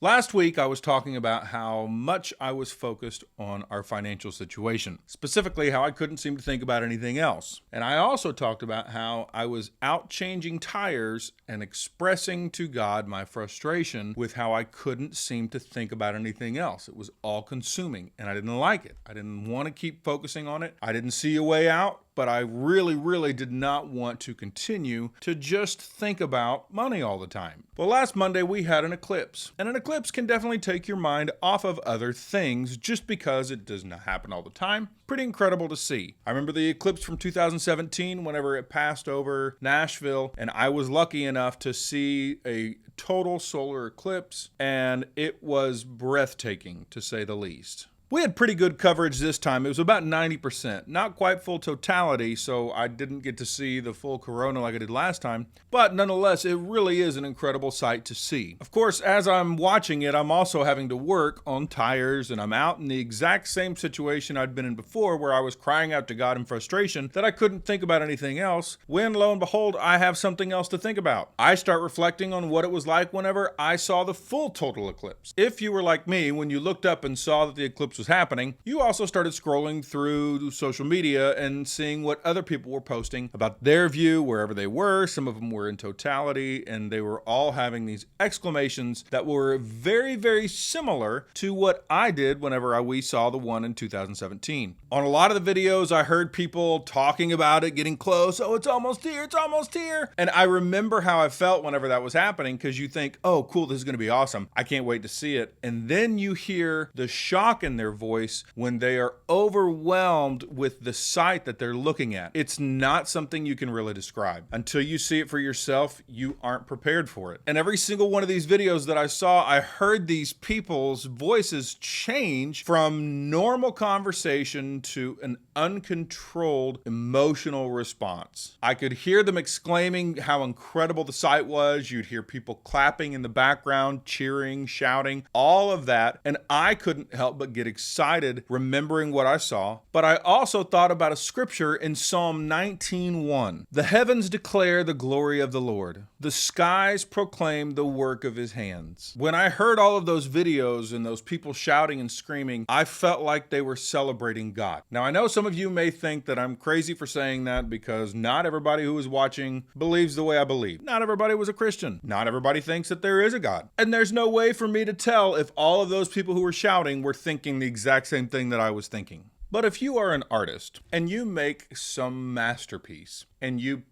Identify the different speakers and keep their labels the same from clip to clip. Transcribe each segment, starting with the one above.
Speaker 1: Last week, I was talking about how much I was focused on our financial situation, specifically how I couldn't seem to think about anything else. And I also talked about how I was out changing tires and expressing to God my frustration with how I couldn't seem to think about anything else. It was all consuming, and I didn't like it. I didn't want to keep focusing on it. I didn't see a way out. But I really did not want to continue to just think about money all the time. Well, last Monday we had an eclipse, and an eclipse can definitely take your mind off of other things just because it does not happen all the time. Pretty incredible to see. I remember the eclipse from 2017 whenever it passed over Nashville, and I was lucky enough to see a total solar eclipse, and it was breathtaking to say the least. We had pretty good coverage this time. It was about 90%. Not quite full totality, so I didn't get to see the full corona like I did last time. But nonetheless, it really is an incredible sight to see. Of course, as I'm watching it, I'm also having to work on tires, and I'm out in the exact same situation I'd been in before, where I was crying out to God in frustration that I couldn't think about anything else, when lo and behold, I have something else to think about. I start reflecting on what it was like whenever I saw the full total eclipse. If you were like me, when you looked up and saw that the eclipse was happening, you also started scrolling through social media and seeing what other people were posting about their view wherever they were. Some of them were in totality, and they were all having these exclamations that were very similar to what I did whenever we saw the one in 2017. On a lot of the videos, I heard people talking about it, getting close. Oh, it's almost here, it's almost here. And I remember how I felt whenever that was happening, because you think, oh, cool, this is going to be awesome. I can't wait to see it. And then you hear the shock in their voice when they are overwhelmed with the sight that they're looking at. It's not something you can really describe. Until you see it for yourself, you aren't prepared for it. And every single one of these videos that I saw, I heard these people's voices change from normal conversation to an uncontrolled emotional response. I could hear them exclaiming how incredible the sight was. You'd hear people clapping in the background, cheering, shouting, all of that. And I couldn't help but get excited remembering what I saw. But I also thought about a scripture in Psalm 19:1. The heavens declare the glory of the Lord. The skies proclaim the work of his hands. When I heard all of those videos and those people shouting and screaming, I felt like they were celebrating God. Now, I know some of you may think that I'm crazy for saying that, because not everybody who is watching believes the way I believe. Not everybody was a Christian. Not everybody thinks that there is a God. And there's no way for me to tell if all of those people who were shouting were thinking the exact same thing that I was thinking. But if you are an artist and you make some masterpiece and you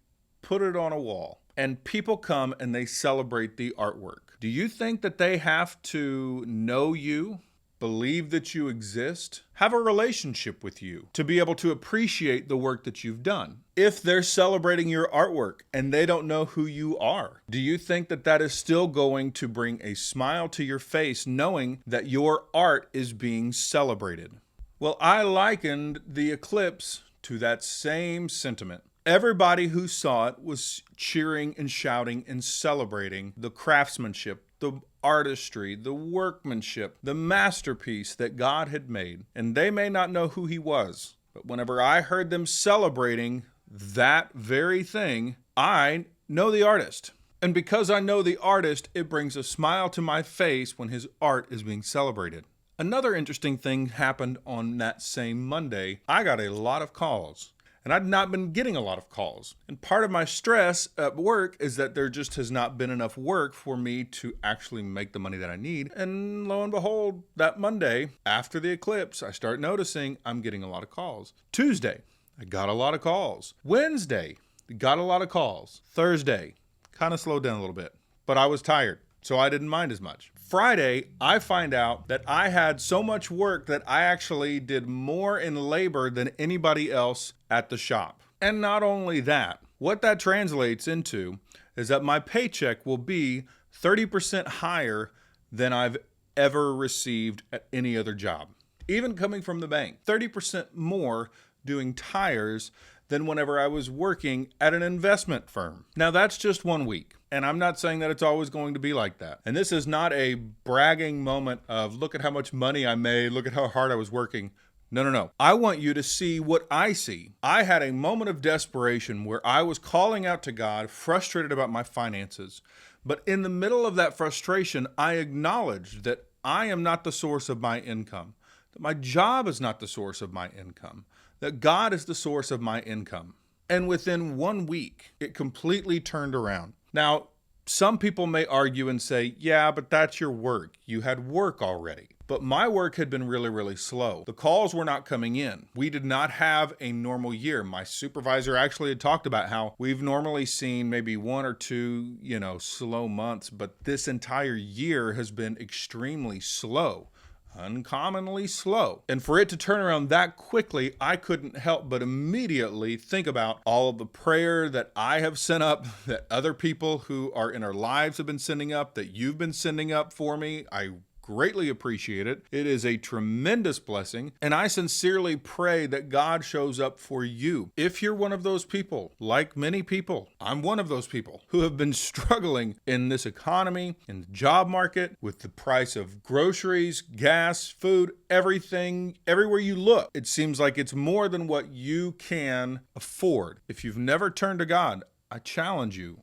Speaker 1: put it on a wall and people come and they celebrate the artwork, do you think that they have to know you, believe that you exist, have a relationship with you to be able to appreciate the work that you've done? If they're celebrating your artwork and they don't know who you are, do you think that that is still going to bring a smile to your face knowing that your art is being celebrated? Well, I likened the eclipse to that same sentiment. Everybody who saw it was cheering and shouting and celebrating the craftsmanship, the artistry, the workmanship, the masterpiece that God had made. And they may not know who he was, but whenever I heard them celebrating that very thing, I know the artist. And because I know the artist, it brings a smile to my face when his art is being celebrated. Another interesting thing happened on that same Monday. I got a lot of calls. And I'd not been getting a lot of calls. And part of my stress at work is that there just has not been enough work for me to actually make the money that I need. And lo and behold, that Monday, after the eclipse, I start noticing I'm getting a lot of calls. Tuesday, I got a lot of calls. Wednesday, got a lot of calls. Thursday, kind of slowed down a little bit. But I was tired, so I didn't mind as much. Friday, I find out that I had so much work that I actually did more in labor than anybody else at the shop. And not only that, what that translates into is that my paycheck will be 30% higher than I've ever received at any other job. Even coming from the bank, 30% more doing tires than whenever I was working at an investment firm. Now that's just 1 week. And I'm not saying that it's always going to be like that. And this is not a bragging moment of look at how much money I made, look at how hard I was working. No. I want you to see what I see. I had a moment of desperation where I was calling out to God, frustrated about my finances, But in the middle of that frustration, I acknowledged that I am not the source of my income, that my job is not the source of my income, that God is the source of my income. And within 1 week, it completely turned around. Now, some people may argue and say, yeah, but that's your work. You had work already. But my work had been really, really slow. The calls were not coming in. We did not have a normal year. My supervisor actually had talked about how we've normally seen maybe 1 or 2, slow months, but this entire year has been extremely slow. Uncommonly slow. And for it to turn around that quickly, I couldn't help but immediately think about all of the prayer that I have sent up, that other people who are in our lives have been sending up, that you've been sending up for me. I greatly appreciate it. It is a tremendous blessing, and I sincerely pray that God shows up for you. If you're one of those people, like many people, I'm one of those people who have been struggling in this economy, in the job market, with the price of groceries, gas, food, everything, everywhere you look, it seems like it's more than what you can afford. If you've never turned to God, I challenge you,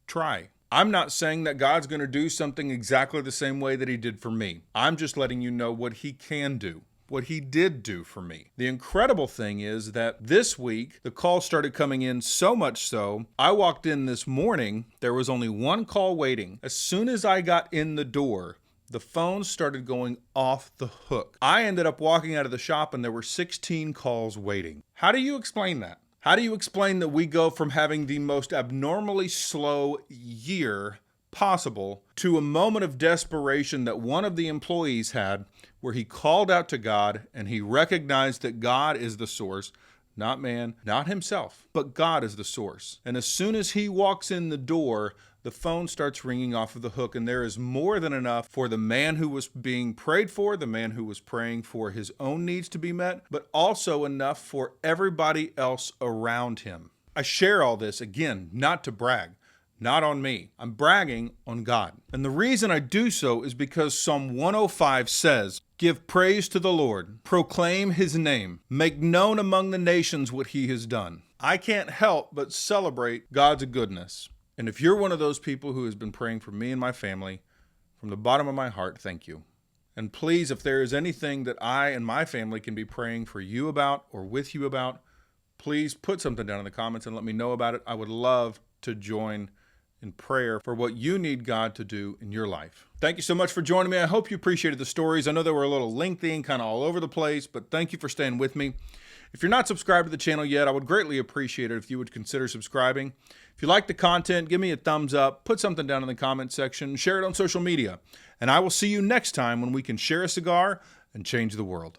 Speaker 1: try. I'm not saying that God's going to do something exactly the same way that he did for me. I'm just letting you know what he can do, what he did do for me. The incredible thing is that this week, the calls started coming in so much so, I walked in this morning, there was only one call waiting. As soon as I got in the door, the phone started going off the hook. I ended up walking out of the shop and there were 16 calls waiting. How do you explain that? How do you explain that we go from having the most abnormally slow year possible to a moment of desperation that one of the employees had where he called out to God and he recognized that God is the source, not man, not himself, but God is the source. And as soon as he walks in the door, the phone starts ringing off of the hook, and there is more than enough for the man who was being prayed for, the man who was praying for his own needs to be met, but also enough for everybody else around him. I share all this, again, not to brag, not on me. I'm bragging on God. And the reason I do so is because Psalm 105 says, "Give praise to the Lord, proclaim his name, make known among the nations what he has done." I can't help but celebrate God's goodness. And if you're one of those people who has been praying for me and my family, from the bottom of my heart, thank you. And please, if there is anything that I and my family can be praying for you about or with you about, please put something down in the comments and let me know about it. I would love to join in prayer for what you need God to do in your life. Thank you so much for joining me. I hope you appreciated the stories. I know they were a little lengthy and kind of all over the place, but thank you for staying with me. If you're not subscribed to the channel yet, I would greatly appreciate it if you would consider subscribing. If you like the content, give me a thumbs up, put something down in the comment section, share it on social media, and I will see you next time when we can share a cigar and change the world.